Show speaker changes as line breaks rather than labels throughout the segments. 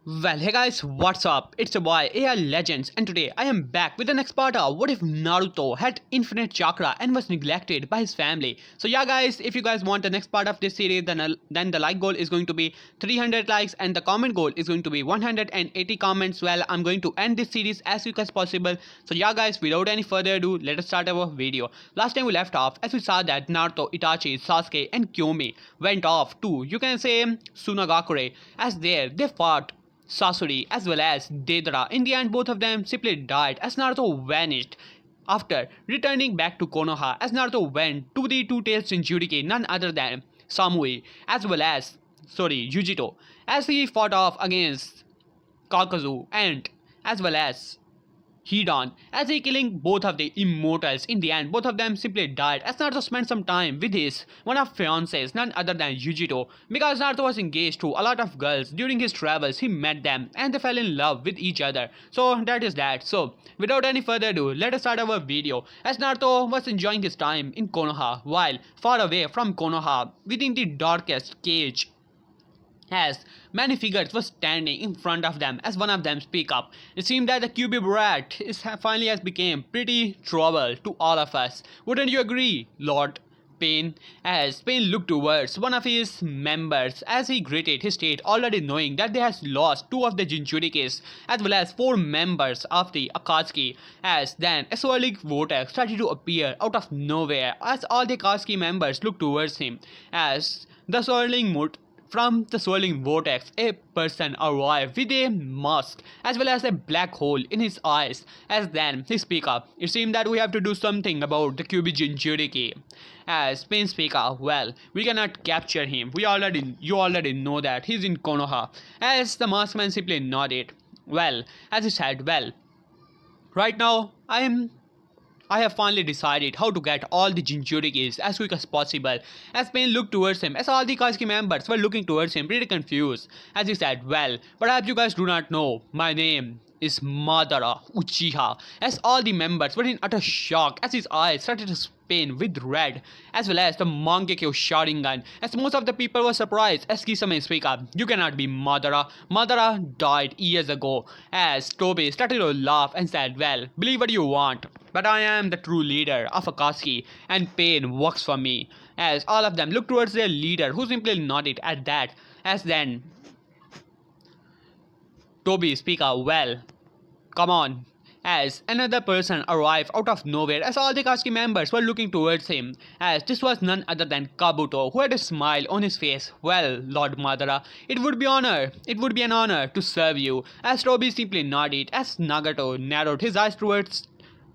Well, hey guys, what's up? It's your boy AI Legends, and today I am back with the next part of what if Naruto had infinite chakra and was neglected by his family. So yeah guys, if you guys want the next part of this series, then the like goal is going to be 300 likes and the comment goal is going to be 180 comments. Well, I'm going to end this series as quick as possible. So yeah guys, without any further ado, let us start our video. Last time we left off as we saw that Naruto, Itachi, Sasuke and Kyomi went off to, you can say, Sunagakure, as there they fought Sasori as well as Deidara. In the end, both of them simply died as Naruto vanished. After returning back to Konoha, as Naruto went to the Two-Tailed Jinchuriki, none other than Samui as well as Yujito, as he fought off against Kakazu and as well as Hidan, as he killing both of the immortals. In the end, both of them simply died as Naruto spent some time with his one of fiancés, none other than Yujito. Because Naruto was engaged to a lot of girls during his travels, he met them and they fell in love with each other. So that is that. So without any further ado, let us start our video. As Naruto was enjoying his time in Konoha, while far away from Konoha, within the darkest cage, as many figures were standing in front of them as one of them speak up. It seemed that the QB brat finally has become pretty trouble to all of us. Wouldn't you agree, Lord Pain? As Pain looked towards one of his members as he greeted his state, already knowing that they has lost two of the Jinchurikis as well as four members of the Akatsuki. As then a swirling vortex started to appear out of nowhere as all the Akatsuki members looked towards him. As the from the swirling vortex, a person arrived with a mask as well as a black hole in his eyes. As then he speak up, it seemed that we have to do something about the Kyuubi Jinchuriki. As Pain speak up, well, we cannot capture him. You already know that he's in Konoha. As the maskman simply nodded. Well, as he said, well, right now I have finally decided how to get all the Jinchurikis as quick as possible. As Pain looked towards him, as all the Katsuki members were looking towards him, pretty confused. As he said, well, perhaps you guys do not know, my name is Madara Uchiha. As all the members were in utter shock as his eyes started to spin with red, as well as the Mangekyo Sharingan. As most of the people were surprised as Kisame speak up, you cannot be Madara. Madara died years ago. As Tobi started to laugh and said, well, believe what you want, but I am the true leader of Akatsuki and Pain works for me. As all of them looked towards their leader who simply nodded at that. As then Tobi speak up, well, come on. As another person arrived out of nowhere as all the Katsuki members were looking towards him, as this was none other than Kabuto, who had a smile on his face. Well, Lord Madara, it would be an honor to serve you. As Tobi simply nodded as Nagato narrowed his eyes towards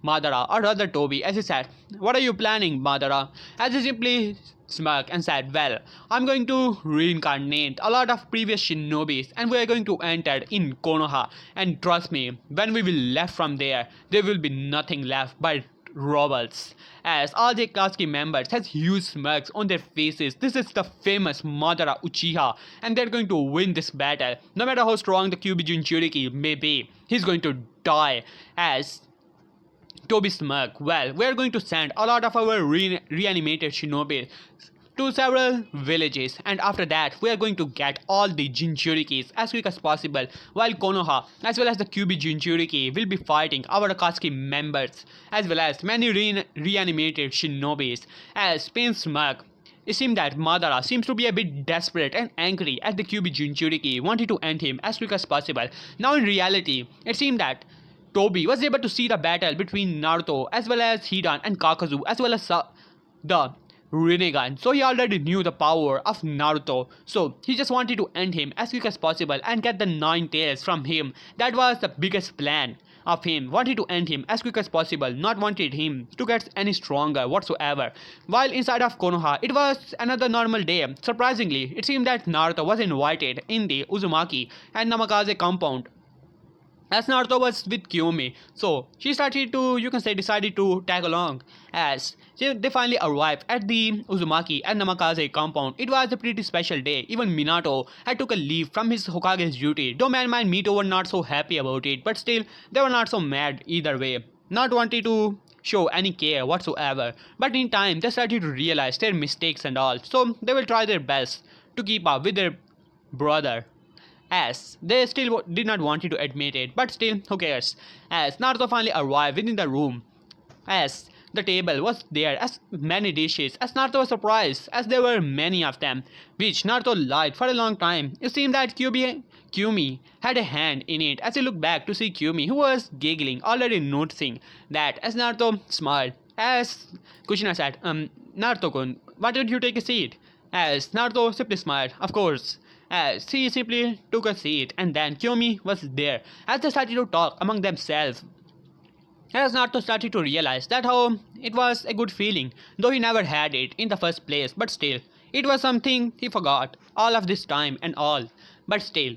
Madara, or rather Tobi, as he said, what are you planning, Madara? As he simply smirked and said, well, I'm going to reincarnate a lot of previous shinobis and we are going to enter in Konoha, and trust me, when we will left from there will be nothing left but robots. As all the Akatsuki members has huge smirks on their faces. This is the famous Madara Uchiha and they're going to win this battle. No matter how strong the Kyuubi Jinchuriki may be, he's going to die. As Tobi smirked, well, we are going to send a lot of our reanimated shinobi to several villages, and after that we are going to get all the Jinchurikis as quick as possible, while Konoha as well as the Kyuubi Jinchuriki will be fighting our Akatsuki members as well as many reanimated shinobis. As Pain smirked, it seemed that Madara seems to be a bit desperate and angry as the Kyuubi Jinchuriki wanted to end him as quick as possible. Now in reality, it seemed that Tobi was able to see the battle between Naruto as well as Hidan and Kakazu as well as the Rinnegan. So he already knew the power of Naruto. So he just wanted to end him as quick as possible and get the 9 tails from him. That was the biggest plan of him. Wanted to end him as quick as possible. Not wanted him to get any stronger whatsoever. While inside of Konoha, it was another normal day. Surprisingly, it seemed that Naruto was invited in the Uzumaki and Namikaze compound as Naruto was with Kyomi. So she decided to tag along. As they finally arrived at the Uzumaki and Namikaze compound. It was a pretty special day. Even Minato had took a leave from his Hokage's duty. Though Man and Mito were not so happy about it, but still they were not so mad either way. Not wanting to show any care whatsoever. But in time they started to realize their mistakes and all. So they will try their best to keep up with their brother. as they still did not want to admit it, but still, who cares? As Naruto finally arrived within the room, as the table was there as many dishes, as Naruto was surprised as there were many of them, which Naruto liked for a long time. It seemed that Kyumi had a hand in it as he looked back to see Kyumi, who was giggling, already noticing that as Naruto smiled. As Kushina said, Naruto-kun, why don't you take a seat? As Naruto simply smiled, of course. As he simply took a seat, and then Kyumi was there as they started to talk among themselves. As Naruto started to realize that how it was a good feeling, though he never had it in the first place, but still, it was something he forgot all of this time and all. But still,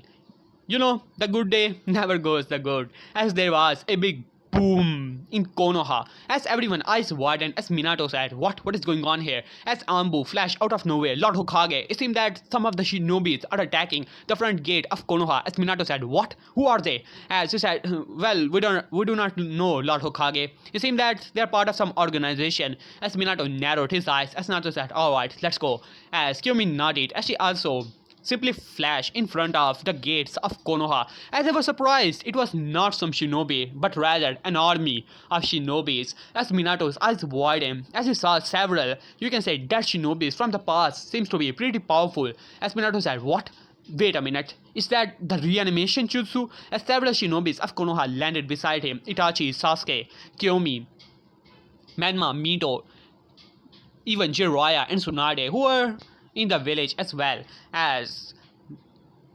the good day never goes the good, as there was a big boom in Konoha, as everyone eyes widened as Minato said, What is going on here? As Ambu flashed out of nowhere, Lord Hokage, it seemed that some of the shinobis are attacking the front gate of Konoha, as Minato said, What? Who are they? As he said, Well, we do not know, Lord Hokage. It seemed that they are part of some organization, as Minato narrowed his eyes, as Naruto said, Alright, let's go. As Kyumi nodded, as she also simply flashed in front of the gates of Konoha, as they were surprised it was not some shinobi, but rather an army of shinobis, as Minato's eyes widened, as he saw several, dead shinobis from the past. Seems to be pretty powerful, as Minato said, What? Wait a minute, is that the reanimation jutsu? As several shinobis of Konoha landed beside him, Itachi, Sasuke, Kiyomi, Menma, Mito, even Jiraiya and Tsunade, who were in the village as well. As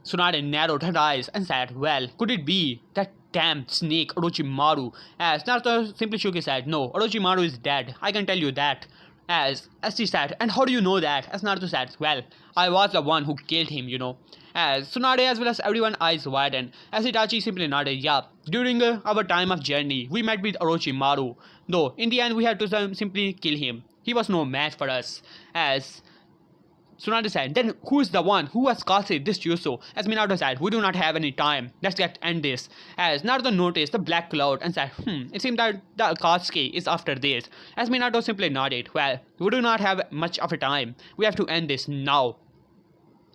Tsunade narrowed her eyes and said, Well, could it be that damn snake Orochimaru? As Naruto simply shook his head, No, Orochimaru is dead, I can tell you that. As she said, And how do you know that? As Naruto said, Well, I was the one who killed him. As Tsunade as well as everyone's eyes widened, as Itachi simply nodded, Yeah, during our time of journey, we met with Orochimaru, though in the end we had to simply kill him. He was no match for us. As Tsunade said, Then who is the one who has caused this jutsu? As Minato said, We do not have any time. Let's end this. As Naruto noticed the black cloud and said, It seems that the Akatsuki is after this. As Minato simply nodded, Well, we do not have much of a time. We have to end this now.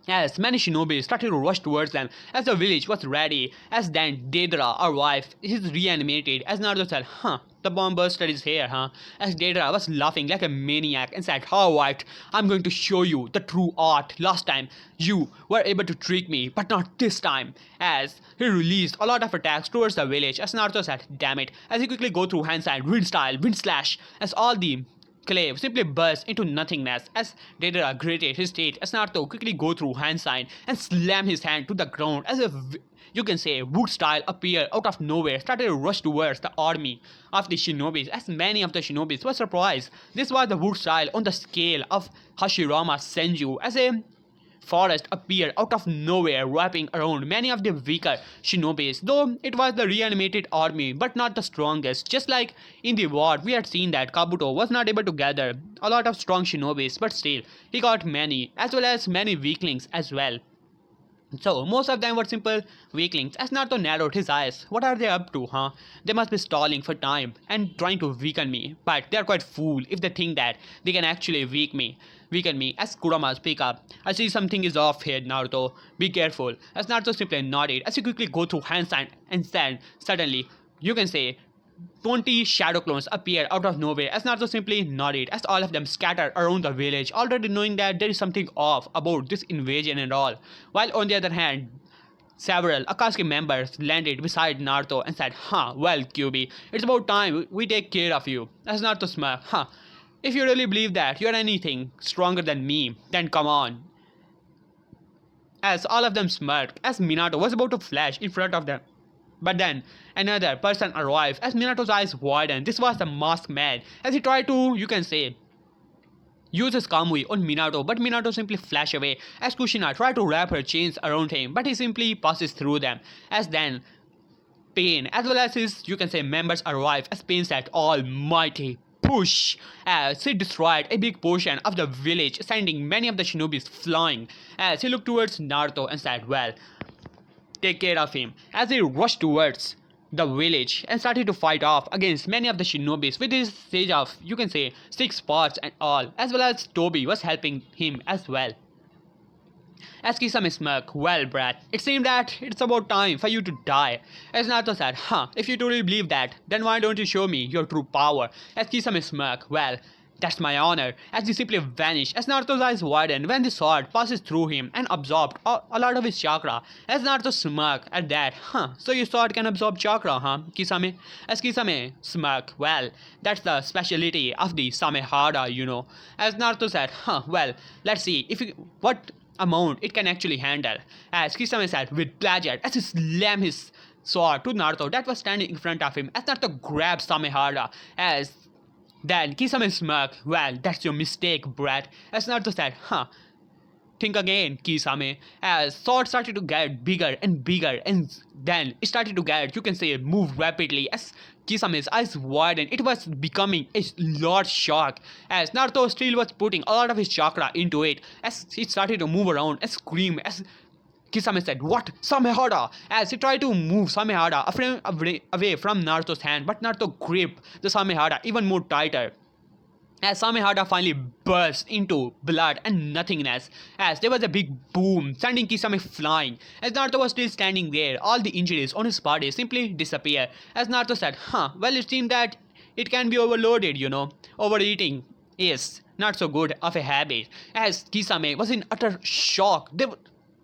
As many shinobi started to rush towards them as the village was ready, as then Deidara, our wife, is reanimated, as Naruto said, the bomb buster is here, As Deidara was laughing like a maniac and said, Alright, I'm going to show you the true art. Last time, you were able to trick me, but not this time. As he released a lot of attacks towards the village, as Naruto said, Damn it, as he quickly go through hand sign, wind style, wind slash, as all the Clave simply burst into nothingness as Deidara gritted his teeth as Naruto quickly go through hand sign and slam his hand to the ground as if wood style appeared out of nowhere, started to rush towards the army of the shinobis as many of the shinobis were surprised. This was the wood style on the scale of Hashirama Senju as a forest appeared out of nowhere, wrapping around many of the weaker shinobis, though it was the reanimated army, but not the strongest. Just like in the war, we had seen that Kabuto was not able to gather a lot of strong shinobis, but still, he got many, as well as many weaklings as well. So, most of them were simple weaklings, as Naruto narrowed his eyes. What are they up to, They must be stalling for time and trying to weaken me, but they are quite fool if they think that they can actually weaken me, as Kurama speak up. I see something is off here, Naruto. Be careful, as Naruto simply nodded, as he quickly go through hand sign and said, suddenly, 20 shadow clones appeared out of nowhere as Naruto simply nodded as all of them scattered around the village, already knowing that there is something off about this invasion and all. While on the other hand, several Akatsuki members landed beside Naruto and said, Well, QB, it's about time we take care of you. As Naruto smiled, if you really believe that you're anything stronger than me, then come on. As all of them smirked as Minato was about to flash in front of them. But then, another person arrived as Minato's eyes widened. This was the masked man as he tried to, use his Kamui on Minato, but Minato simply flashed away as Kushina tried to wrap her chains around him, but he simply passes through them. As then, Pain, as well as his, members arrived as Pain said, Almighty push, as he destroyed a big portion of the village, sending many of the shinobis flying. As he looked towards Naruto and said, Well, take care of him, as he rushed towards the village and started to fight off against many of the shinobis with his sage of 6 parts and all, as well as Toby was helping him as well. As Kisame smirked, well, Brad, it seemed that it's about time for you to die. As Naruto said, if you truly believe that, then why don't you show me your true power? As Kisame smirked, well, that's my honor. As he simply vanished, as Naruto's eyes widened when the sword passes through him and absorbed a lot of his chakra. As Naruto smirked at that, so your sword can absorb chakra, Kisame? As Kisame smirked, well, that's the speciality of the Samehara, you know. As Naruto said, well, let's see if you, what amount it can actually handle. As Kisame said with pleasure as he slammed his sword to Naruto that was standing in front of him as Naruto grabbed Samehara as then Kisame smirked, well, that's your mistake, brat. As Naruto said, think again, Kisame. As sword started to get bigger and bigger, and then it started to get, you can say, move rapidly. As Kisame's eyes widened, it was becoming a large shock. As Naruto still was putting a lot of his chakra into it, as it started to move around and scream. As Kisame said, what? Samehara! As he tried to move Samehara away from Naruto's hand, but Naruto gripped the Samehara even more tighter. As Samehara finally burst into blood and nothingness, as there was a big boom, sending Kisame flying. As Naruto was still standing there, all the injuries on his body simply disappeared. As Naruto said, well, it seemed that it can be overloaded, you know. Overeating is not so good of a habit. As Kisame was in utter shock,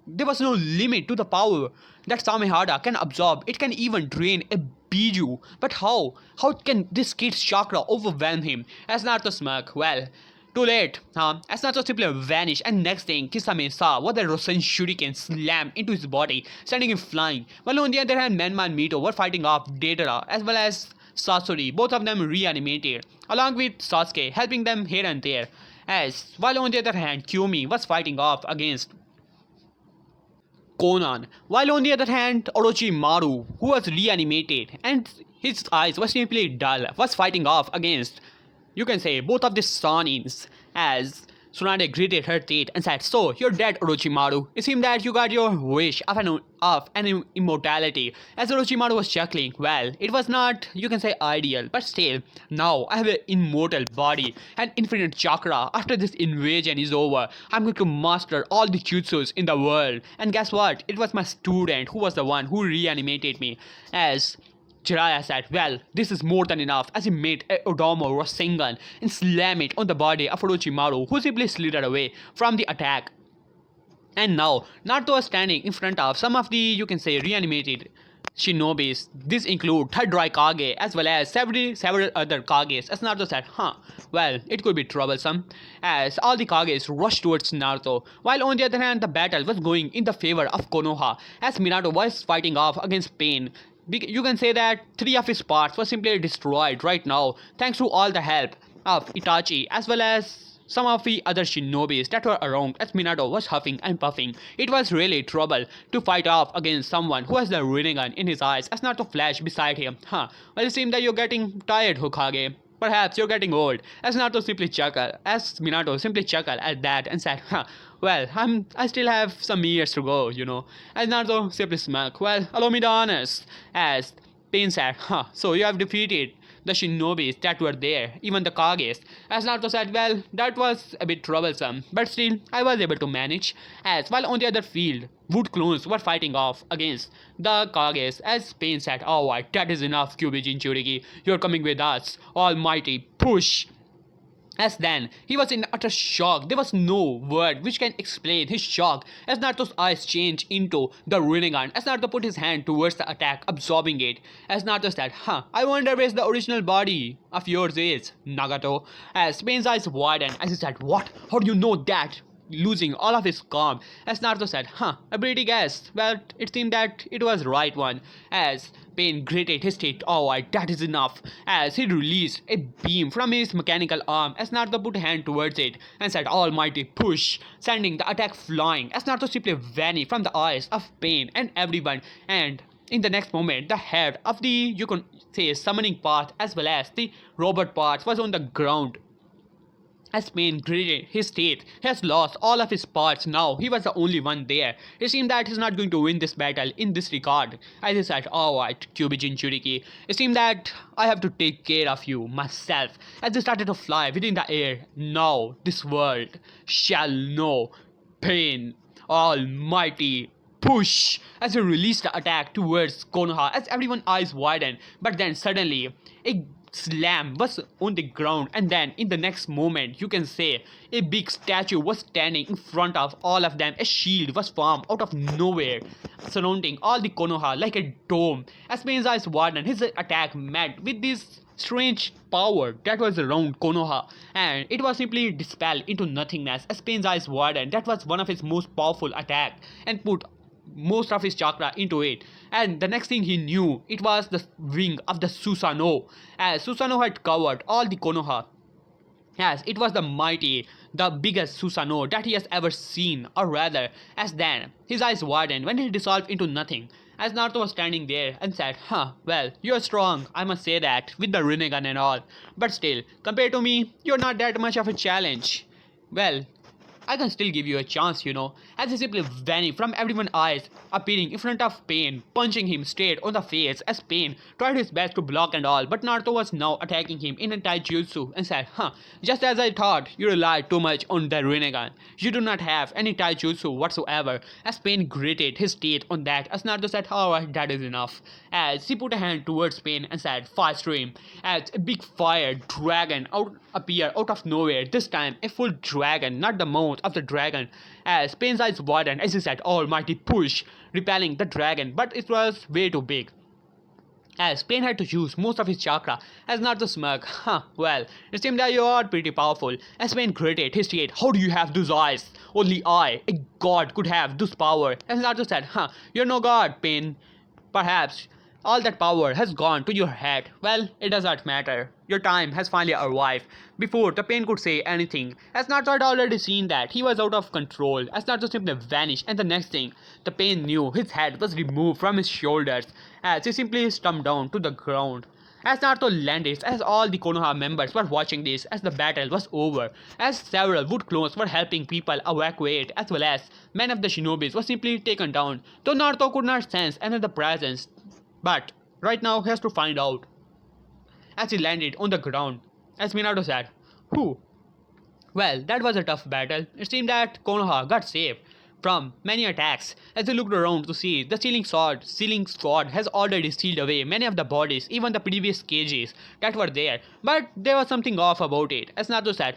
there was no limit to the power that Samehara can absorb. It can even drain a Biju. But how? How can this kid's chakra overwhelm him? As Naruto smirked, well, too late, As Naruto simply vanished, and next thing Kisame saw was the Rosen Shuriken slammed into his body, sending him flying. While on the other hand, Menma and Mito were fighting off Deidara as well as Sasori, both of them reanimated, along with Sasuke helping them here and there. While on the other hand, Kyumi was fighting off against Conan, while on the other hand, Orochimaru, who was reanimated and his eyes were simply dull, was fighting off against, you can say, both of the Sanins. As Tsunade gritted her teeth and said, so, you're dead, Orochimaru. It seemed that you got your wish of an immortality. As Orochimaru was chuckling, well, it was not, you can say, ideal, but still, now I have an immortal body and infinite chakra. After this invasion is over, I'm going to master all the jutsus in the world. And guess what? It was my student who was the one who reanimated me. As Jiraiya said, well, this is more than enough, as he made a Odomo Rasengan and slammed it on the body of Orochimaru, who simply slithered away from the attack. And now, Naruto was standing in front of some of the, you can say, reanimated shinobis. This include Third Raikage as well as several other Kages. As Naruto said, well, it could be troublesome. As all the Kages rushed towards Naruto, while on the other hand, the battle was going in the favor of Konoha, as Minato was fighting off against Pain. You can say that 3 of his parts were simply destroyed right now thanks to all the help of Itachi as well as some of the other shinobis that were around as Minato was huffing and puffing. It was really trouble to fight off against someone who has the Rinnegan in his eyes as Naruto flashed beside him. Well, it seems that you're getting tired, Hokage. Perhaps you're getting old. As Minato simply chuckled at that and said, well, I still have some years to go, you know. As Naruto simply smirked, well, allow me the honors. As Pain said, so you have defeated the shinobis that were there, even the Kages. As Naruto said, well, that was a bit troublesome, but still, I was able to manage. As while on the other field, Wood clones were fighting off against the Kages. As Pain said, alright, that is enough, Kyuubi Jinchuriki. You're coming with us. Almighty, push! As then, he was in utter shock. There was no word which can explain his shock as Naruto's eyes changed into the Rinnegan as Naruto put his hand towards the attack, absorbing it. As Naruto said, I wonder where the original body of yours is, Nagato. As Pain's eyes widened as he said, what? How do you know that? Losing all of his calm, as Naruto said, a pretty guess, but it seemed that it was right one. As Pain gritted his teeth, alright, that is enough. As he released a beam from his mechanical arm, as Naruto put a hand towards it and said, almighty push, sending the attack flying, as Naruto simply vanished from the eyes of Pain and everyone. And in the next moment, the head of the, you can say, summoning path as well as the robot parts was on the ground. As Pain gritted his teeth, he has lost all of his parts now. He was the only one there. It seemed that he's not going to win this battle in this regard. As he said, alright, Kyuubi Jinchuriki. It seemed that I have to take care of you myself. As they started to fly within the air, now this world shall know pain. almighty push as he released the attack towards Konoha as everyone's eyes widened. But then suddenly a slam was on the ground, and then in the next moment you can say a big statue was standing in front of all of them. A shield was formed out of nowhere surrounding all the Konoha like a dome. As Pain's eyes widened, his attack met with this strange power that was around Konoha, and it was simply dispelled into nothingness. As Pain's eyes widened, that was one of his most powerful attack and put most of his chakra into it. And the next thing he knew, it was the wing of the Susanoo, as Susanoo had covered all the Konoha. Yes, it was the biggest Susanoo that he has ever seen, or rather, as then his eyes widened when he dissolved into nothing. As Naruto was standing there and said, well, you're strong, I must say that, with the Rinnegan and all. But still, compared to me, you're not that much of a challenge. Well, I can still give you a chance, as he simply vanished from everyone's eyes, appearing in front of Pain, punching him straight on the face as Pain tried his best to block and all, but Naruto was now attacking him in a taijutsu and said, just as I thought, you relied too much on the Rinnegan. You do not have any taijutsu whatsoever. As Pain gritted his teeth on that, as Naruto said, alright, that is enough. As he put a hand towards Pain and said, fire stream, as a big fire dragon appeared out of nowhere, this time a full dragon, not the mouth of the dragon. As Pain's eyes widened as he said, almighty push, repelling the dragon, but it was way too big. As Pain had to use most of his chakra as not to smirk. Well, it seemed that you are pretty powerful. As Pain gritted his teeth, how do you have those eyes? Only I, a god, could have this power. As Naruto said, you're no god, Pain. Perhaps all that power has gone to your head. Well, it does not matter. Your time has finally arrived. Before the Pain could say anything, as Naruto had already seen that he was out of control, as Naruto simply vanished, and the next thing, the Pain knew his head was removed from his shoulders, as he simply slumped down to the ground. As Naruto landed, as all the Konoha members were watching this, as the battle was over, as several wood clones were helping people evacuate, as well as many of the shinobis were simply taken down, though Naruto could not sense another presence. But right now he has to find out. As he landed on the ground, as Minato said, who? Well, that was a tough battle. It seemed that Konoha got saved from many attacks. As he looked around to see, the sealing sword has already sealed away many of the bodies, even the previous cages that were there. But there was something off about it. As Naruto said,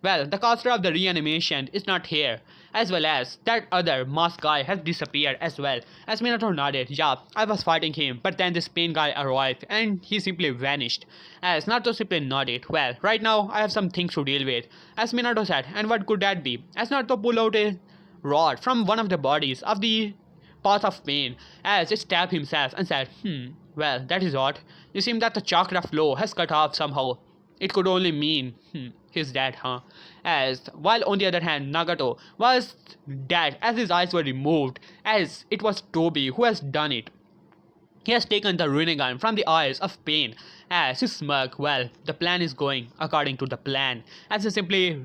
well, the caster of the reanimation is not here, as well as that other masked guy has disappeared as well. As Minato nodded, yeah, I was fighting him, but then this Pain guy arrived and he simply vanished. As Naruto simply nodded, well, right now I have some things to deal with. As Minato said, and what could that be? As Naruto pulled out a rod from one of the bodies of the path of Pain, as he stabbed himself and said, well, that is odd. You seem that the chakra flow has cut off somehow. It could only mean, he's dead, As, while on the other hand, Nagato was dead as his eyes were removed, as it was Toby who has done it. He has taken the Rinnegan from the eyes of Pain, as he smirked, well, the plan is going according to the plan, as he simply,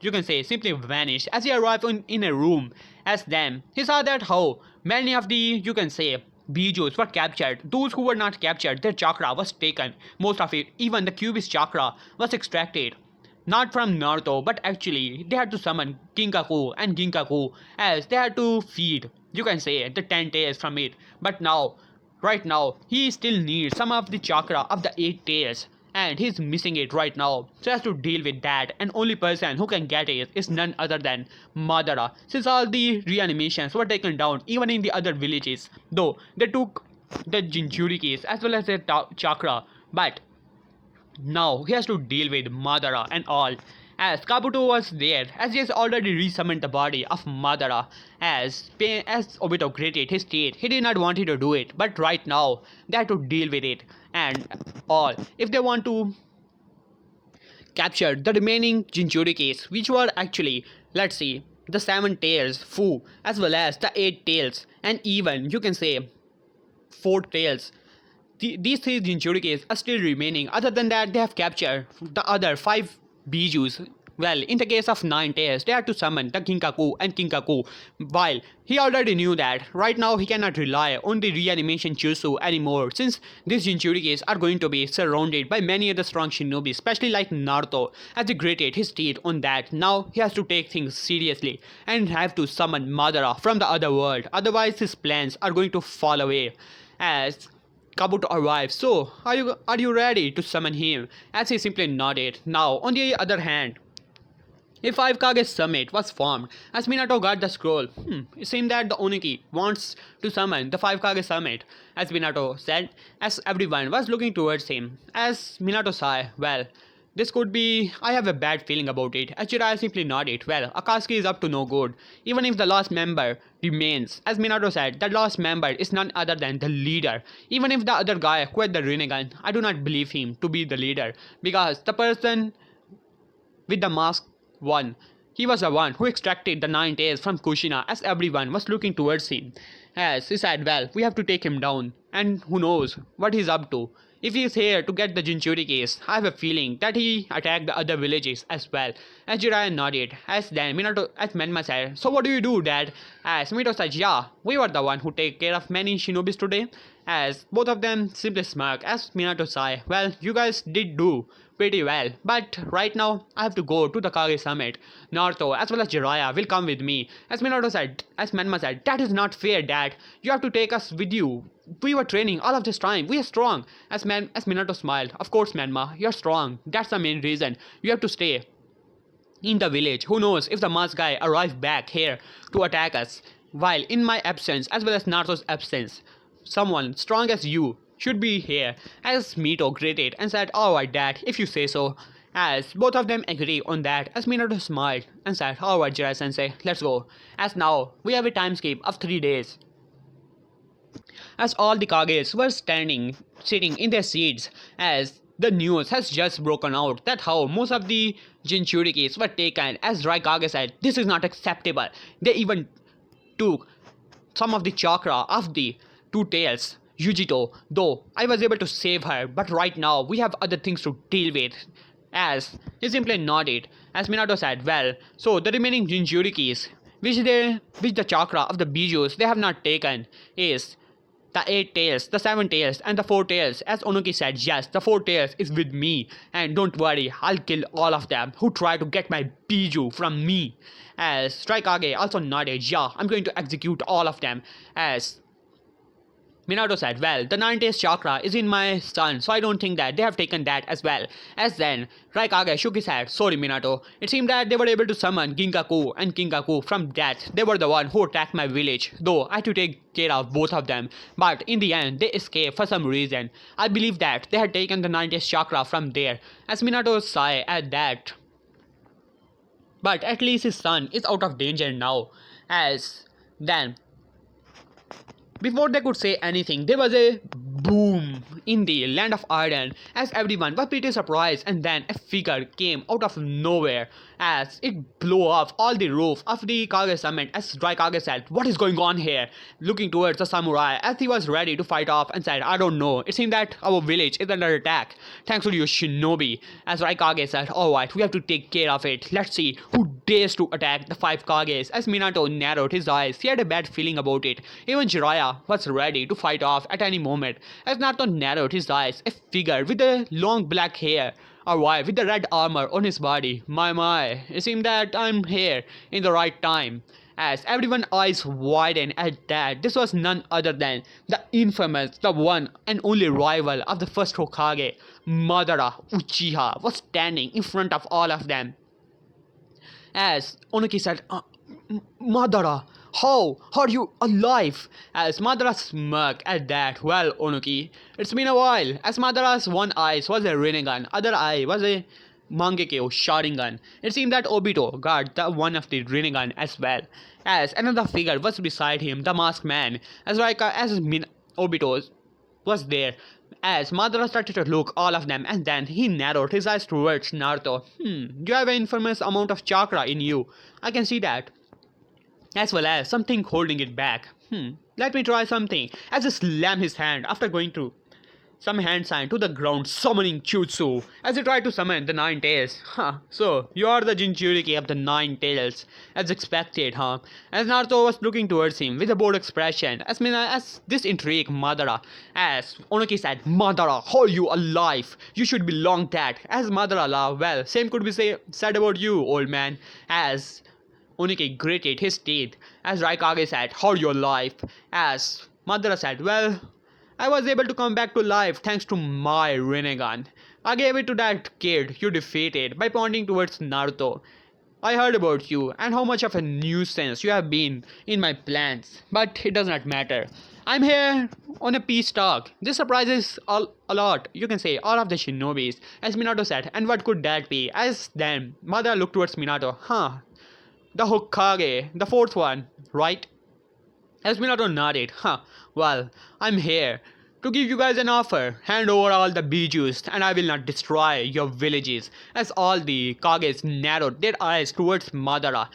you can say, simply vanished as he arrived in a room. As then, he saw that how many of the, you can say, Bijus were captured. Those who were not captured, their chakra was taken. Most of it, even the Cubist chakra, was extracted. Not from Naruto, but actually, they had to summon Kinkaku and Ginkaku, as they had to feed, you can say, the 10 tails from it. But now, right now, he still needs some of the chakra of the 8 tails, and he's missing it right now. So he has to deal with that, and only person who can get it is none other than Madara, since all the reanimations were taken down even in the other villages, though they took the Jinchurikis as well as their chakra. But now he has to deal with Madara and all. As Kabuto was there, as he has already resummoned the body of Madara, as Obito gritted his teeth, he did not want to do it, but right now, they have to deal with it, and all, if they want to capture the remaining Jinchurikis, which were actually, let's see, the 7 tails, Fu, as well as the 8 tails, and even, you can say, 4 tails. These 3 Jinchurikis are still remaining. Other than that, they have captured the other 5 Bijus, Well, in the case of 9 Tails, they had to summon the Ginkaku and Kinkaku, while he already knew that right now he cannot rely on the reanimation jutsu anymore, since these Jinchurikis are going to be surrounded by many other strong shinobi, especially like Naruto, as he gritted his teeth on that. Now he has to take things seriously and have to summon Madara from the other world, otherwise his plans are going to fall away. As Kabuto arrives, so are you ready to summon him? As he simply nodded. Now, on the other hand, a 5 Kage summit was formed as Minato got the scroll. It seemed that the Oniki wants to summon the 5 Kage summit, as Minato said, as everyone was looking towards him. As Minato sighed, well, this could be. I have a bad feeling about it. As Jiraiya simply nodded. Well, Akatsuki is up to no good. Even if the last member remains. As Minato said, the last member is none other than the leader. Even if the other guy quit the Rinnegan, I do not believe him to be the leader. Because the person with the mask won. He was the one who extracted the 9 tails from Kushina as everyone was looking towards him. As he said, well, we have to take him down. And who knows what he's up to. If he is here to get the Jinchuri case, I have a feeling that he attacked the other villages as well. As Jiraiya nodded, as then Minato, as Menma said, so what do you do, Dad? As Minato said, yeah, we were the one who take care of many shinobis today. As both of them simply smirk, as Minato sighed, well, you guys did do pretty well, but right now I have to go to the Kage summit. Naruto as well as Jiraiya will come with me. As Menma said, that is not fair, Dad. You have to take us with you. We were training all of this time. We are strong. As Minato smiled, of course, Menma, you're strong. That's the main reason. You have to stay in the village. Who knows if the masked guy arrives back here to attack us. While in my absence as well as Naruto's absence, someone strong as you should be here. As Mito greeted and said, alright, Dad, if you say so. As both of them agree on that, as Minato smiled and said, alright, Jiraiya sensei, let's go. As now we have a time skip of 3 days. As all the Kages were sitting in their seats, as the news has just broken out that how most of the Jinchurikis were taken, as Raikage said, this is not acceptable. They even took some of the chakra of the 2 tails. Yujito, though I was able to save her, but right now we have other things to deal with. As he simply nodded, as Minato said, well, so the remaining Jinchurikis, which the chakra of the Bijus they have not taken, is the 8 tails, the 7 tails, and the 4 tails. As Onuki said, yes, the 4 tails is with me, and don't worry, I'll kill all of them who try to get my Biju from me. As Raikage also nodded, yeah, I'm going to execute all of them. As Minato said, well, the 9 tails chakra is in my son, so I don't think that they have taken that as well. As then, Raikage shook his head, sorry Minato, it seemed that they were able to summon Ginkaku and Kinkaku from death. They were the one who attacked my village, though I had to take care of both of them. But in the end, they escaped for some reason. I believe that they had taken the 9 tails chakra from there. As Minato sighed at that. But at least his son is out of danger now. As then, before they could say anything, there was a boom in the land of Arden as everyone was pretty surprised, and then a figure came out of nowhere as it blew off all the roof of the Kage summit. As Raikage said, what is going on here? Looking towards the samurai as he was ready to fight off and said, I don't know, it seemed that our village is under attack thanks to your shinobi. As Raikage said, alright, we have to take care of it. Let's see who dares to attack the 5 Kages. As Minato narrowed his eyes, he had a bad feeling about it. Even Jiraiya was ready to fight off at any moment. As Naruto narrowed his eyes, a figure with a long black hair arrived with the red armor on his body. My, it seemed that I'm here in the right time. As everyone's eyes widened at that, this was none other than the infamous, the one and only rival of the first Hokage, Madara Uchiha, was standing in front of all of them. As Onuki said, Madara, how are you alive? As Madara smirked at that, well, Onuki, it's been a while. As Madara's one eye was a Rinnegan, other eye was a Mangekyo Sharingan. It seemed that Obito got the one of the Rinnegan as well. As another figure was beside him, the masked man, Obito was there. As Madara started to look all of them, and then he narrowed his eyes towards Naruto. You have an infamous amount of chakra in you. I can see that. As well as something holding it back. Let me try something. As he slammed his hand after going through some hand sign to the ground, summoning Chutsu as he tried to summon the Nine Tails. Huh, so you are the Jinchuriki of the Nine Tails, as expected, huh? As Naruto was looking towards him with a bored expression, as this intrigued Madara, as Onoki said, Madara, how are you alive? You should be long dead. As Madara laughed, well, same could be said about you, old man, as Onike gritted his teeth as Raikage said, how are you alive? As Madara said, well, I was able to come back to life thanks to my Rinnegan. I gave it to that kid you defeated by pointing towards Naruto. I heard about you and how much of a nuisance you have been in my plans, but it does not matter. I'm here on a peace talk. This surprises a lot, you can say, all of the shinobis, as Minato said, and what could that be? As then, Madara looked towards Minato, the Hokage, the fourth one, right? As Minato nodded, well, I'm here to give you guys an offer. Hand over all the bijus and I will not destroy your villages. As all the Kages narrowed their eyes towards Madara.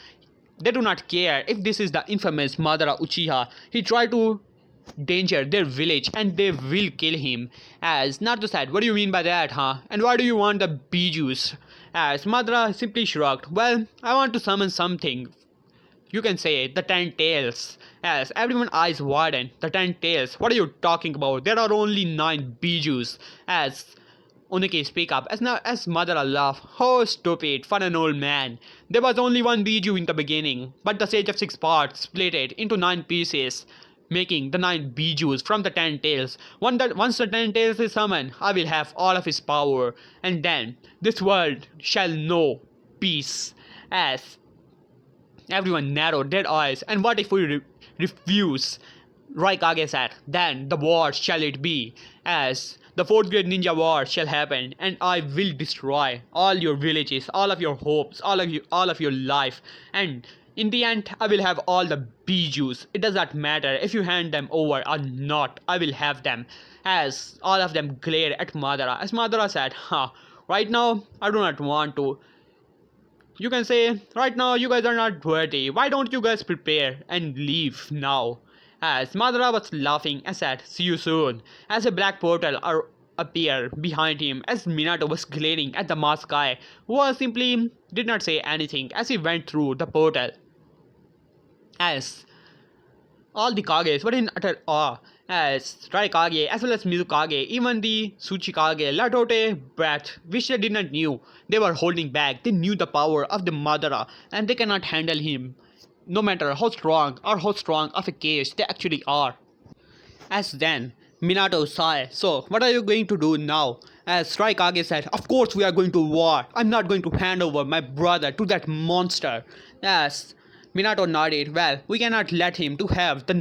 They do not care if this is the infamous Madara Uchiha. He tried to danger their village and they will kill him. As Naruto said, what do you mean by that, huh? And why do you want the bijus? As Madara simply shrugged, well, I want to summon something. You can say the 10 tails. As everyone's eyes widened, the 10 tails, what are you talking about? There are only 9 bijus. As Onike speak up, as Madara laughed, how stupid for an old man. There was only one biju in the beginning, but the Sage of Six Parts split it into 9 pieces, making the 9 bijus from the 10 tails. Once the 10 tails is summoned, I will have all of his power, and then this world shall know peace. As everyone narrowed their eyes, and what if we refuse? Raikage said, then the war shall it be, as the 4th grade ninja war shall happen, and I will destroy all your villages, all of your hopes, all of your life, and in the end, I will have all the bijus. It does not matter if you hand them over or not, I will have them. As all of them glared at Madara, as Madara said, right now, I do not want to. You can say, right now you guys are not worthy. Why don't you guys prepare and leave now? As Madara was laughing and said, see you soon. As a black portal appeared behind him, as Minato was glaring at the masked guy, who simply did not say anything as he went through the portal. As all the Kages were in utter awe, as Raikage as well as Mizukage, even the Tsuchikage let out a breath which they did not knew. They were holding back. They knew the power of the Madara and they cannot handle him, no matter how strong of a case they actually are. As then, Minato sighed, so what are you going to do now? As Raikage said, of course we are going to war. I'm not going to hand over my brother to that monster. As Minato nodded, well, we cannot let him to have the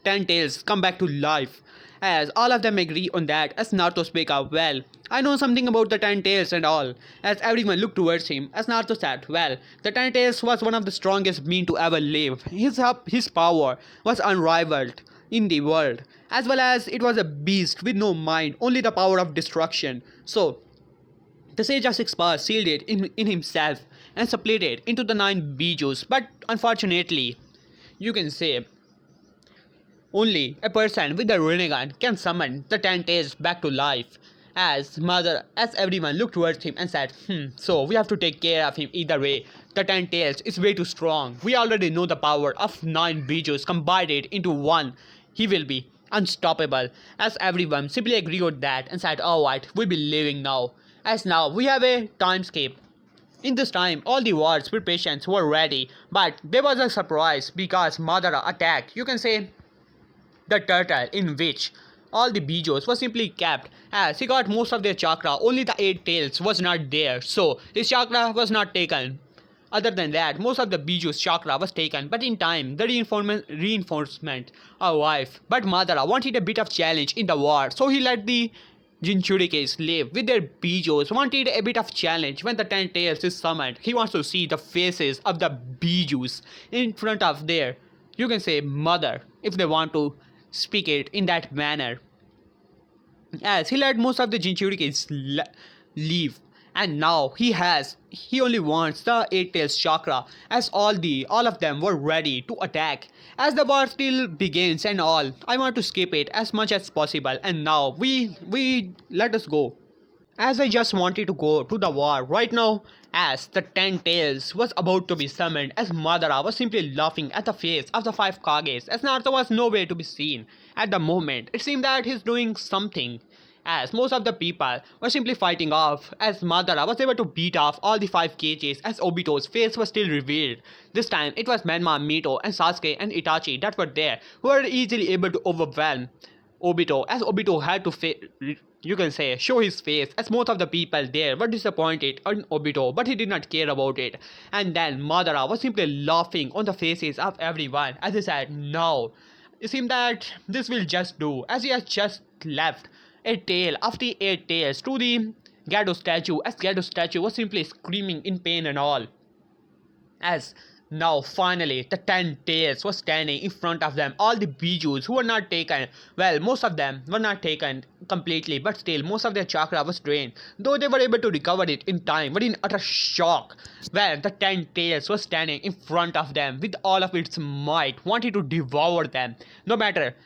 10 tails come back to life. As all of them agree on that, as Naruto spoke up, well, I know something about the 10 tails and all. As everyone looked towards him, as Naruto said, well, the 10 tails was one of the strongest beings to ever live. His power was unrivaled in the world, as well as it was a beast with no mind, only the power of destruction. So, the Sage of Six Parts sealed it in himself and split it into the 9 bijus, but unfortunately, you can say, only a person with a Rinnegan can summon the 10 tails back to life. As everyone looked towards him and said, so we have to take care of him either way. The 10 tails is way too strong. We already know the power of 9 bijus combined into one. He will be unstoppable. As everyone simply agreed with that and said, alright, we'll be leaving now. As now we have a timescape. In this time, all the wards preparations were ready, but there was a surprise because Madara attacked, you can say, the turtle in which all the bijos were simply kept. As he got most of their chakra, only the 8 tails was not there, so his chakra was not taken. Other than that, most of the bijos chakra was taken, but in time, the reinforcement arrived. But Madara wanted a bit of challenge in the war, so he let the Jinchurikis live with their bijos, wanted a bit of challenge. When the 10 tails is summoned, he wants to see the faces of the bijos in front of their, you can say, mother, if they want to speak it in that manner. As he let most of the Jinchurikis leave, And now he only wants the eight tails chakra, as all of them were ready to attack. As the war still begins and all, I want to skip it as much as possible, and now we let us go. As I just wanted to go to the war right now, as the ten tails was about to be summoned, as Madara was simply laughing at the face of the five Kages, as Naruto was nowhere to be seen. At the moment, it seemed that he's doing something, as most of the people were simply fighting off, as Madara was able to beat off all the five cages, as Obito's face was still revealed. This time, it was Menma, Mito, and Sasuke and Itachi that were there, who were easily able to overwhelm Obito, as Obito had to you can say show his face, as most of the people there were disappointed in Obito, but he did not care about it. And then Madara was simply laughing on the faces of everyone as he said, "No, it seems that this will just do," as he has just left a tail of the eight tails to the Gado statue, as Gado statue was simply screaming in pain and all. As now finally the 10 tails were standing in front of them, all the bijus who were not taken, well, most of them were not taken completely, but still most of their chakra was drained, though they were able to recover it in time, but in utter shock, where the 10 tails was standing in front of them with all of its might, wanting to devour them, no matter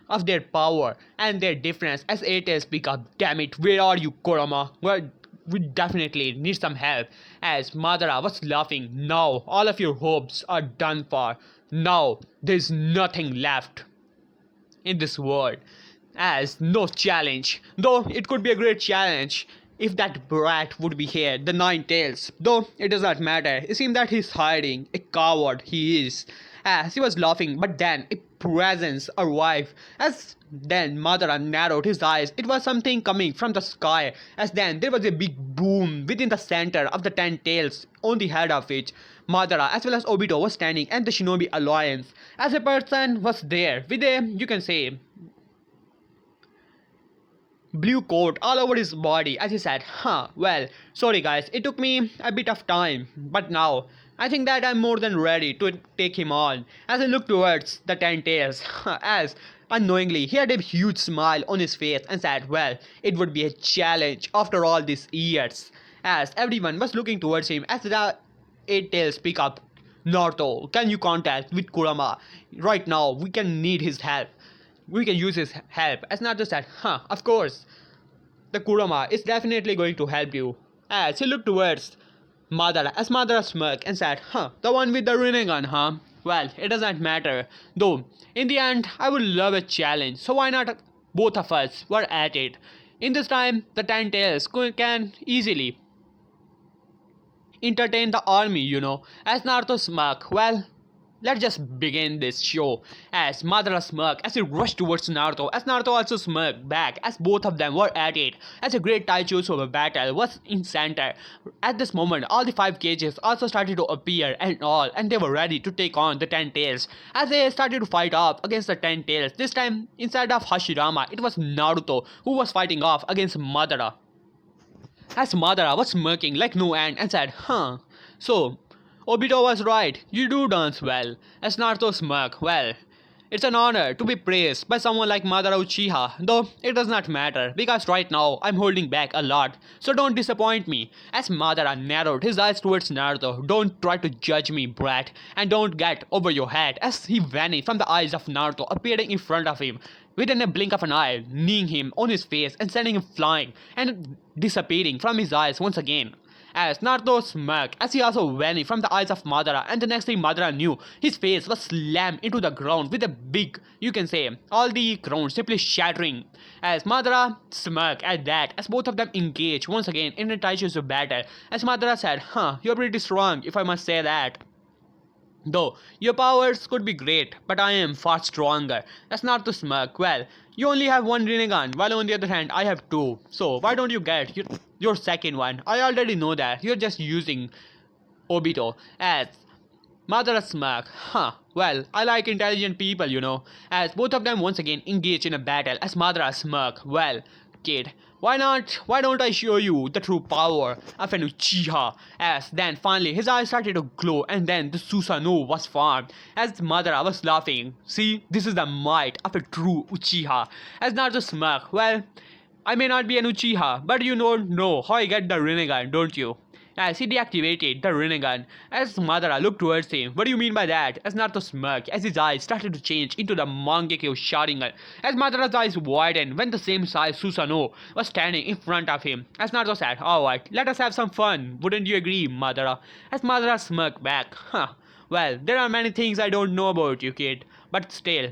of their power and their difference. As 8 tails speak up, "Damn it, where are you, Kurama? Well, we definitely need some help." As Madara was laughing, "Now all of your hopes are done for. Now there's nothing left in this world, as no challenge, though it could be a great challenge if that brat would be here, the nine tails, though it does not matter. It seems that he's hiding, a coward he is." As he was laughing, but then a presence arrived, as then Madara narrowed his eyes. It was something coming from the sky, as then there was a big boom within the center of the 10 tails, on the head of which Madara as well as Obito was standing, and the Shinobi Alliance as a person was there with a, you can say, blue coat all over his body, as he said, well, sorry guys, it took me a bit of time, but now I think that I'm more than ready to take him on." As he looked towards the 10 tails, as unknowingly he had a huge smile on his face and said, "Well, it would be a challenge after all these years." As everyone was looking towards him, as the 8 tails speak up, "Naruto, can you contact with Kurama? Right now, we can need his help. We can use his help." As Naruto said, "Of course, the Kurama is definitely going to help you." As he looked towards Madara, as Madara smirked and said, "The one with the Rinnegan, huh? Well, it doesn't matter. Though, in the end, I would love a challenge, so why not both of us were at it? In this time, the 10 tails can easily entertain the army, you know." As Naruto smirked, "Well, let's just begin this show." As Madara smirked as he rushed towards Naruto, as Naruto also smirked back, as both of them were at it, as a great Taichutsu battle was in center. At this moment, all the 5 cages also started to appear and all, and they were ready to take on the 10 tails. As they started to fight off against the 10 tails, this time instead of Hashirama, it was Naruto who was fighting off against Madara. As Madara was smirking like no end and said, "So, Obito was right, you do dance well." As Naruto smirked, "Well, it's an honor to be praised by someone like Madara Uchiha, though it does not matter, because right now I'm holding back a lot, so don't disappoint me." As Madara narrowed his eyes towards Naruto, "Don't try to judge me, brat, and don't get over your head." As he vanished from the eyes of Naruto, appearing in front of him, within a blink of an eye, kneeing him on his face and sending him flying and disappearing from his eyes once again. As Naruto smirked as he also vanished from the eyes of Madara, and the next thing Madara knew, his face was slammed into the ground with a big, you can say, all the ground simply shattering. As Madara smirked at that, as both of them engaged once again in a Taijutsu battle, as Madara said, "You're pretty strong, if I must say that. Though your powers could be great, but I am far stronger." That's not to smirk. "Well, you only have one Rinnegan, while on the other hand I have two. So why don't you get your second one? I already know that. You're just using Obito." As Madara smirked, well, I like intelligent people, you know." As both of them once again engaged in a battle, as Madara smirked, "Well, kid, why don't I show you the true power of an Uchiha?" As then finally his eyes started to glow, and then the Susanoo was formed. As Madara was laughing, "See, this is the might of a true Uchiha." As Naruto smirked, "Well, I may not be an Uchiha, but you don't know how I get the Rinnegan, don't you? As he deactivated the Rinnegan, as Madara looked towards him. What do you mean by that? As Naruto smirked, as his eyes started to change into the Mangekyo Sharingan. As Madara's eyes widened when the same size Susanoo was standing in front of him. As Naruto said, alright, let us have some fun. Wouldn't you agree, Madara? As Madara smirked back, well, there are many things I don't know about you, kid. But still,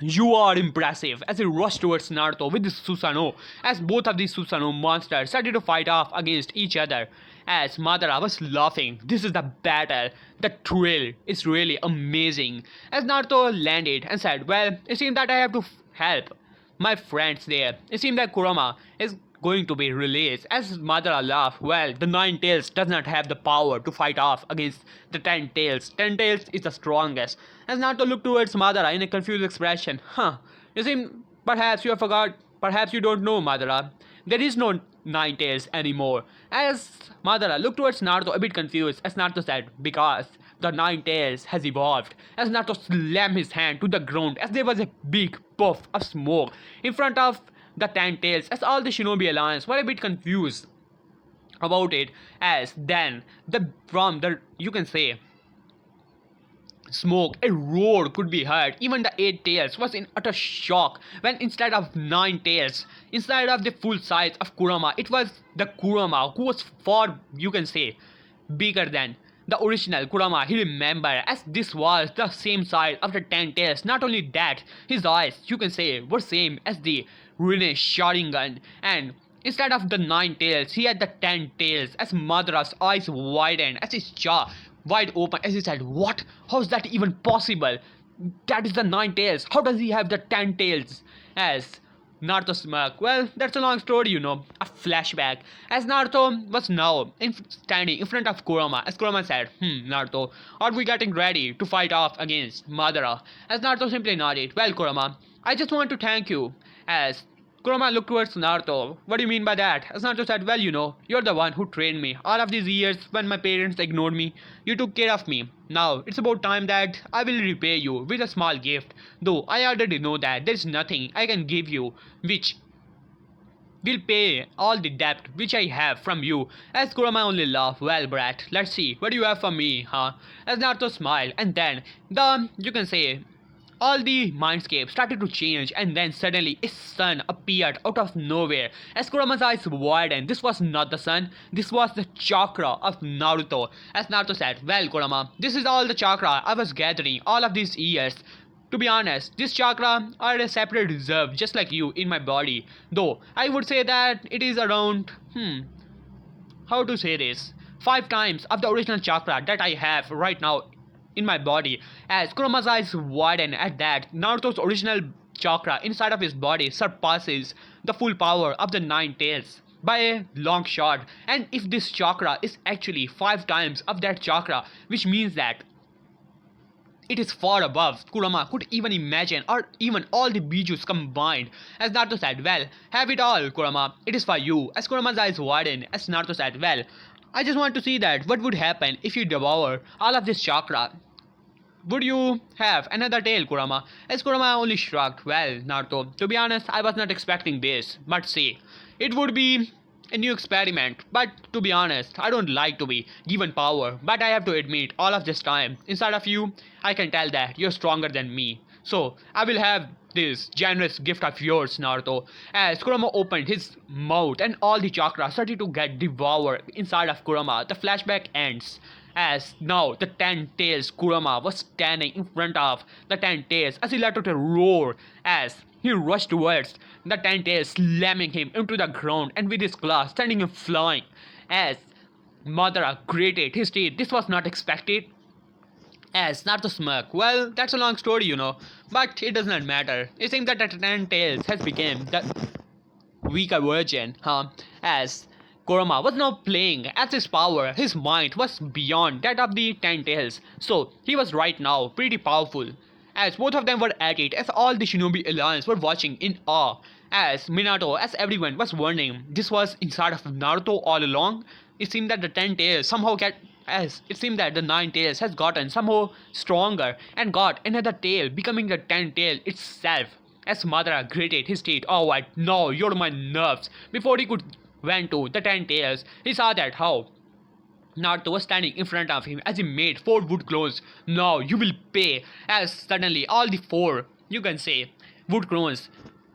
you are impressive. As he rushed towards Naruto with his Susanoo, as both of these Susanoo monsters started to fight off against each other. As Madara was laughing, this is the battle. The thrill is really amazing. As Naruto landed and said, well, it seems that I have to help my friends there. It seems that Kurama is going to be released. As Madara laughed, well, the Nine Tails does not have the power to fight off against the Ten Tails. Ten Tails is the strongest. As Naruto looked towards Madara in a confused expression, you seem, perhaps you have forgot, perhaps you don't know, Madara. There is no Nine Tails anymore. As Madara looked towards Naruto a bit confused, as Naruto said, because the Nine Tails has evolved. As Naruto slammed his hand to the ground as there was a big puff of smoke in front of the Ten Tails, as all the Shinobi Alliance were a bit confused about it. As then from the, you can say, smoke, a roar could be heard. Even the Eight Tails was in utter shock when instead of Nine Tails, instead of the full size of Kurama, it was the Kurama who was far, you can say, bigger than the original Kurama he remembered, as this was the same size of the Ten Tails. Not only that, his eyes, you can say, were same as the Rinne Sharingan, and instead of the Nine Tails, he had the Ten Tails. As Madara's eyes widened, as his jaw wide open, as he said, what? How is that even possible? That is the Nine Tails. How does he have the Ten Tails? As Naruto smirked, well, that's a long story, you know, a flashback. As Naruto was now standing in front of Kurama, as Kurama said, Naruto, are we getting ready to fight off against Madara? As Naruto simply nodded, well, Kurama, I just want to thank you. As Kurama looked towards Naruto. What do you mean by that? As Naruto said, well, you know, you're the one who trained me. All of these years when my parents ignored me, you took care of me. Now, it's about time that I will repay you with a small gift. Though I already know that there's nothing I can give you which will pay all the debt which I have from you. As Kurama only laughed, well, brat, let's see, what do you have for me, huh? As Naruto smiled, and then you can say, all the mindscape started to change, and then suddenly a sun appeared out of nowhere. As Kurama's eyes widened, this was not the sun, this was the chakra of Naruto. As Naruto said, well, Kurama, this is all the chakra I was gathering all of these years. To be honest, this chakra are a separate reserve just like you in my body. Though, I would say that it is around, how to say this, 5 times of the original chakra that I have right now in my body. As Kurama's eyes widen at that, Naruto's original chakra inside of his body surpasses the full power of the Nine Tails by a long shot. And if this chakra is actually 5 times of that chakra, which means that it is far above Kurama could even imagine, or even all the Bijus combined. As Naruto said, well, have it all, Kurama, it is for you. As Kurama's eyes widened, as Naruto said, well, I just want to see that what would happen if you devour all of this chakra. Would you have another tail, Kurama? As Kurama only shrugged, well, Naruto, to be honest, I was not expecting this, but see, it would be a new experiment, but to be honest, I don't like to be given power, but I have to admit, all of this time, inside of you, I can tell that you're stronger than me. So, I will have this generous gift of yours, Naruto. As Kurama opened his mouth and all the chakra started to get devoured inside of Kurama, the flashback ends. As now the Ten Tails Kurama was standing in front of the Ten Tails as he let out a roar as he rushed towards the Ten Tails, slamming him into the ground and with his claws sending him flying. As Madara grated his teeth, this was not expected. As Naruto smirked, well, that's a long story, you know, but it does not matter. It seems that the Ten Tails has become the weaker version, as Kurama was now playing as his power, his mind was beyond that of the Ten Tails, so he was right now pretty powerful. As both of them were at it, as all the Shinobi Alliance were watching in awe, as Minato, as everyone was wondering, this was inside of Naruto all along. It seemed that the Ten Tails somehow it seemed that the Nine Tails has gotten somehow stronger and got another tail, becoming the Ten Tail itself. as Madara gritted his teeth. Oh, what? No, you're my nerves. Before he could went to the 10 tails, he saw that how Naruto was standing in front of him as he made 4 wood clones. Now you will pay. As suddenly all the 4, you can say, wood clones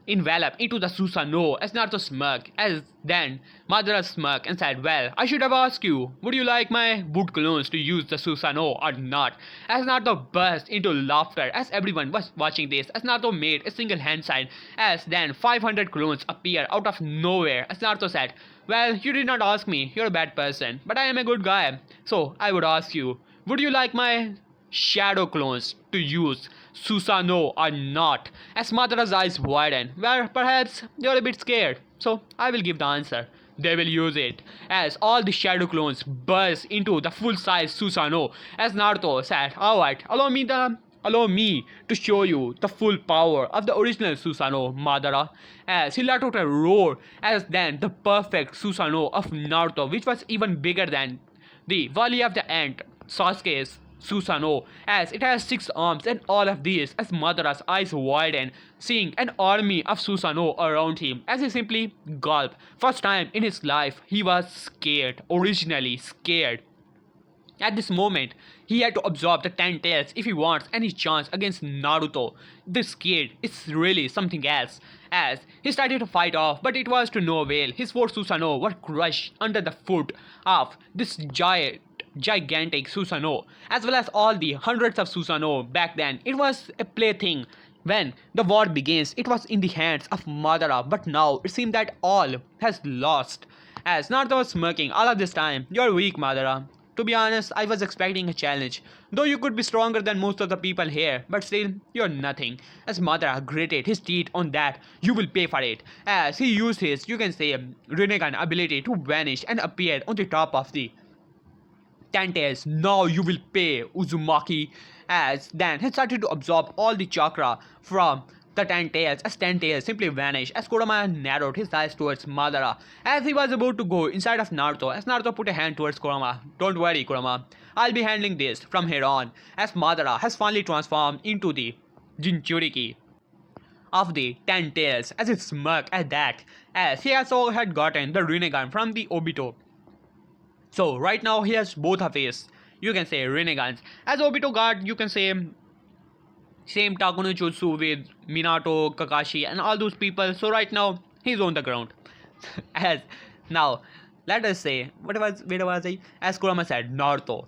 enveloped into the Susanoo as Naruto smirked. As then Madara smirked and said, well, I should have asked you, would you like my wood clones to use the Susanoo or not? As Naruto burst into laughter as everyone was watching this, as Naruto made a single hand sign, as then 500 clones appeared out of nowhere, as Naruto said, well, you did not ask me, you're a bad person, but I am a good guy, so I would ask you, would you like my shadow clones to use Susanoo or not? As Madara's eyes widened, well, perhaps you're a bit scared, so I will give the answer. They will use it, as all the shadow clones burst into the full-size Susanoo, as Naruto said, alright, allow me to show you the full power of the original Susanoo, Madara. As he let out a roar, as then the perfect Susanoo of Naruto, which was even bigger than the Valley of the Ant, Sasuke's Susanoo, as it has 6 arms and all of these, as Madara's eyes widened, seeing an army of Susanoo around him, as he simply gulped. First time in his life, he was scared, originally scared. At this moment, he had to absorb the 10 tails if he wants any chance against Naruto. This kid is really something else. As he started to fight off, but it was to no avail. His 4 Susanoo were crushed under the foot of this gigantic Susanoo, as well as all the hundreds of Susanoo back then. It was a plaything. When the war begins, it was in the hands of Madara, but now it seemed that all has lost. As Naruto was smirking all of this time, you're weak, Madara. To be honest, I was expecting a challenge. Though you could be stronger than most of the people here, but still, you're nothing. As Madara gritted his teeth on that, you will pay for it. As he used his, you can say, Rinnegan ability to vanish and appeared on the top of the 10 tails. Now you will pay, Uzumaki. As then he started to absorb all the chakra from the 10 tails, as 10 tails simply vanished, as Kurama narrowed his eyes towards Madara, as he was about to go inside of Naruto, as Naruto put a hand towards Kurama. Don't worry, Kurama, I'll be handling this from here on, as Madara has finally transformed into the Jinchuriki of the 10 tails, as he smirked at that, as he also had gotten the Rinnegan from the Obito. So right now he has both of his, you can say, Rinnegans, as Obito got, you can say, same Takuno Jutsu with Minato, Kakashi and all those people. So right now he's on the ground. As now let us say, where was I? As Kurama said, Naruto,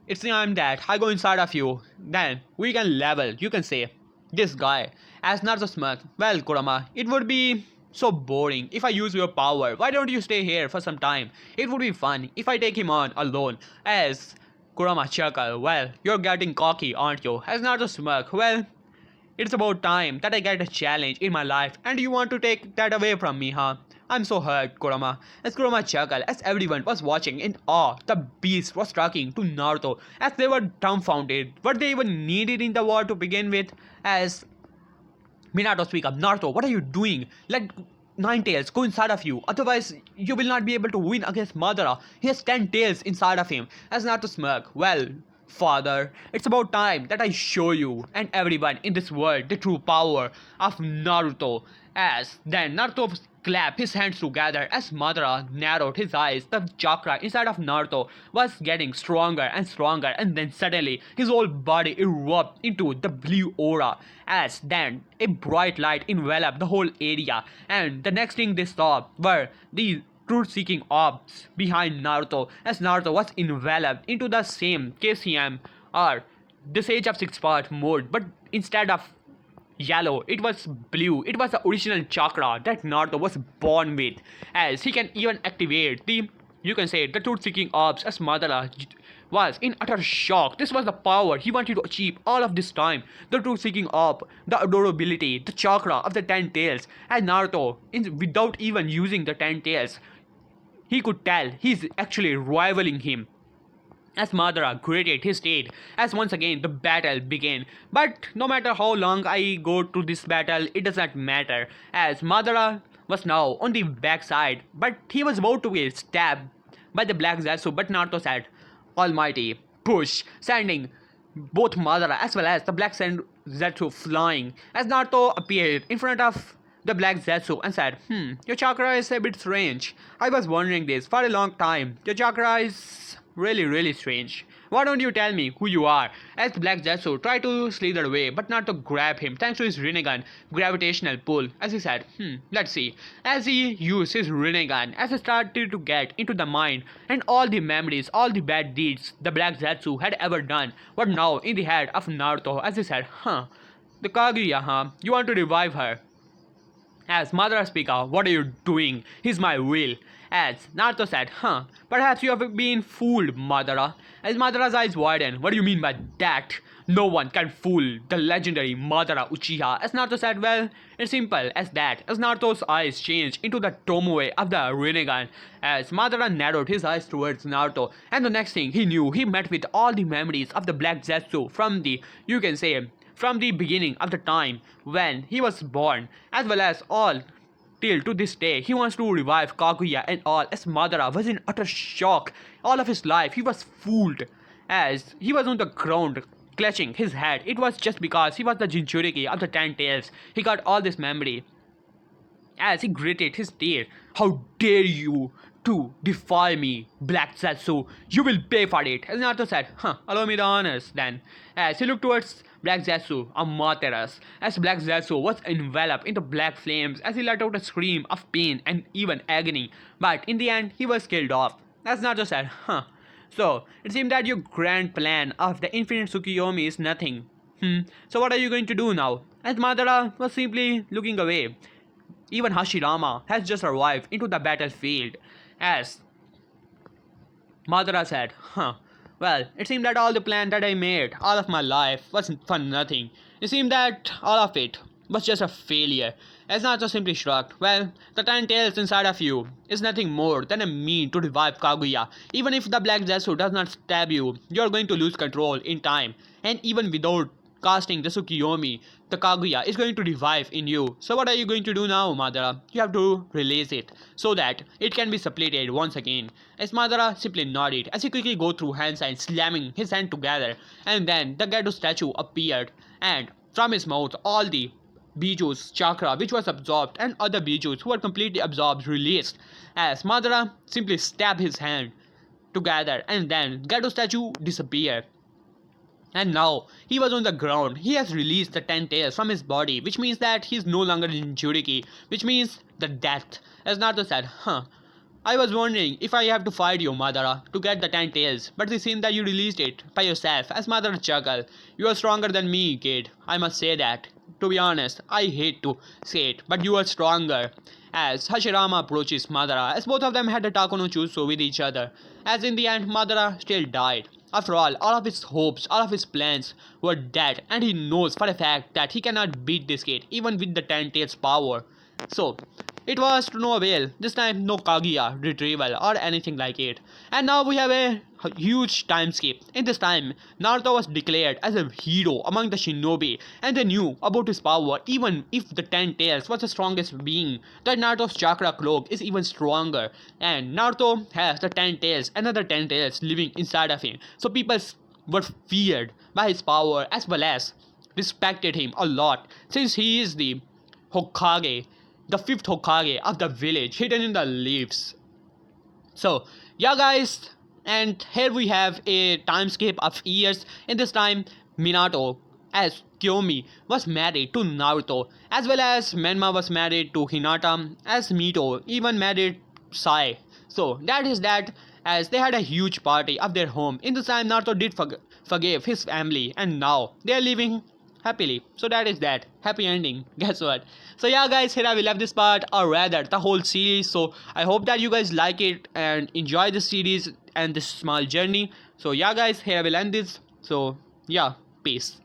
it's time that I go inside of you, then we can level, you can say, this guy. As Naruto smirked, well, Kurama, it would be so boring if I use your power. Why don't you stay here for some time? It would be fun if I take him on alone. As Kurama chuckled, well, you're getting cocky, aren't you? As Naruto smirked, well, it's about time that I get a challenge in my life, and you want to take that away from me, huh? I'm so hurt, Kurama. As Kurama chuckled, as everyone was watching in awe, the beast was talking to Naruto, as they were dumbfounded. What they even needed in the war to begin with? As Minato speak up, Naruto, what are you doing? Let 9 tails go inside of you, otherwise you will not be able to win against Madara. He has 10 tails inside of him. As Naruto smirked, well, father, it's about time that I show you and everyone in this world the true power of Naruto. As then Naruto clapped his hands together as Madara narrowed his eyes. The chakra inside of Naruto was getting stronger and stronger, and then suddenly his whole body erupted into the blue aura, as then a bright light enveloped the whole area, and the next thing they saw were the truth-seeking orbs behind Naruto, as Naruto was enveloped into the same KCM or the Sage of Six Paths mode, but instead of yellow, it was blue. It was the original chakra that Naruto was born with, as he can even activate the, you can say, the truth-seeking orbs, as Madara was in utter shock. This was the power he wanted to achieve all of this time. The truth-seeking orb, the adorability, the chakra of the 10 tails, and Naruto, without even using the 10 tails, he could tell he's actually rivaling him. As Madara gritted his teeth, as once again the battle began. But no matter how long I go to this battle, it does not matter, as Madara was now on the backside, but he was about to be stabbed by the Black Zetsu, but Naruto said, Almighty, push, sending both Madara as well as the Black Zetsu flying as Naruto appeared in front of the black Zetsu and said, your chakra is a bit strange. I was wondering this for a long time. Your chakra is really strange. Why don't you tell me who you are? As the black Zetsu tried to slither away, but Naruto grabbed him thanks to his Rinnegan gravitational pull. As he said, let's see. As he used his Rinnegan, as he started to get into the mind and all the memories, all the bad deeds the black Zetsu had ever done were now in the head of Naruto. As he said, the Kaguya, you want to revive her? As Madara speaker, what are you doing? He's my will. As Naruto said, perhaps you have been fooled, Madara. As Madara's eyes widened, what do you mean by that? No one can fool the legendary Madara Uchiha. As Naruto said, well, it's simple as that. As Naruto's eyes changed into the Tomoe of the Rinnegan, as Madara narrowed his eyes towards Naruto, and the next thing he knew, he met with all the memories of the Black Zetsu from the, you can say, from the beginning of the time when he was born, as well as all till to this day. He wants to revive Kaguya and all, as Madara was in utter shock. All of his life he was fooled, as he was on the ground clutching his head. It was just because he was the Jinchuriki of the 10 tails. He got all this memory. As he gritted his teeth, how dare you to defy me, Black Zetsu? You will pay for it. As Naruto said, allow me the honors then. As he looked towards Black Zetsu, Amaterasu, as Black Zetsu was enveloped into black flames, as he let out a scream of pain and even agony, but in the end he was killed off. As Naruto said, so it seemed that your grand plan of the infinite Tsukuyomi is nothing. So what are you going to do now? As Madara was simply looking away. Even Hashirama has just arrived into the battlefield. As Madara said, well, it seemed that all the plan that I made all of my life was for nothing. It seemed that all of it was just a failure. As Naruto simply shrugged, well, the 10 tails inside of you is nothing more than a mean to revive Kaguya. Even if the Black Zetsu does not stab you, you are going to lose control in time. And even without casting the Tsukuyomi, the Kaguya is going to revive in you. So what are you going to do now, Madara? You have to release it so that it can be suppleted once again. As Madara simply nodded as he quickly go through hand signs, slamming his hand together, and then the Gedo statue appeared, and from his mouth all the Biju's chakra which was absorbed and other Bijus who were completely absorbed released, as Madara simply stabbed his hand together, and then Gedo statue disappeared. And now he was on the ground. He has released the 10 tails from his body, which means that he is no longer in Jinchuriki, which means the death. As Naruto said, I was wondering if I have to fight you, Madara, to get the 10 tails, but it seems that you released it by yourself. As Madara chuckled, you are stronger than me, kid. I must say that. To be honest, I hate to say it, but you are stronger. As Hashirama approaches Madara, as both of them had a Tako no Jutsu with each other, as in the end Madara still died. After all of his hopes, all of his plans were dead, and he knows for a fact that he cannot beat this kid even with the 10 tails power. So it was to no avail. This time no Kaguya retrieval or anything like it. And now we have a huge time skip. In this time, Naruto was declared as a hero among the shinobi, and they knew about his power. Even if the 10 tails was the strongest being, that Naruto's chakra cloak is even stronger, and Naruto has the 10 tails, another 10 tails living inside of him. So people were feared by his power as well as respected him a lot, since he is the Hokage, the 5th Hokage of the village hidden in the leaves. So yeah guys, and here we have a time skip of years. In this time, Minato as Kyomi was married to Naruto, as well as Menma was married to Hinata, as Mito even married Sai. So that is that, as they had a huge party of their home. In this time, Naruto did forgive his family, and now they are living happily. So that is that. Happy ending. Guess what? So yeah guys, here I will have this part, or rather the whole series. So I hope that you guys like it and enjoy this series and this small journey. So yeah guys, here I will end this. So yeah, peace.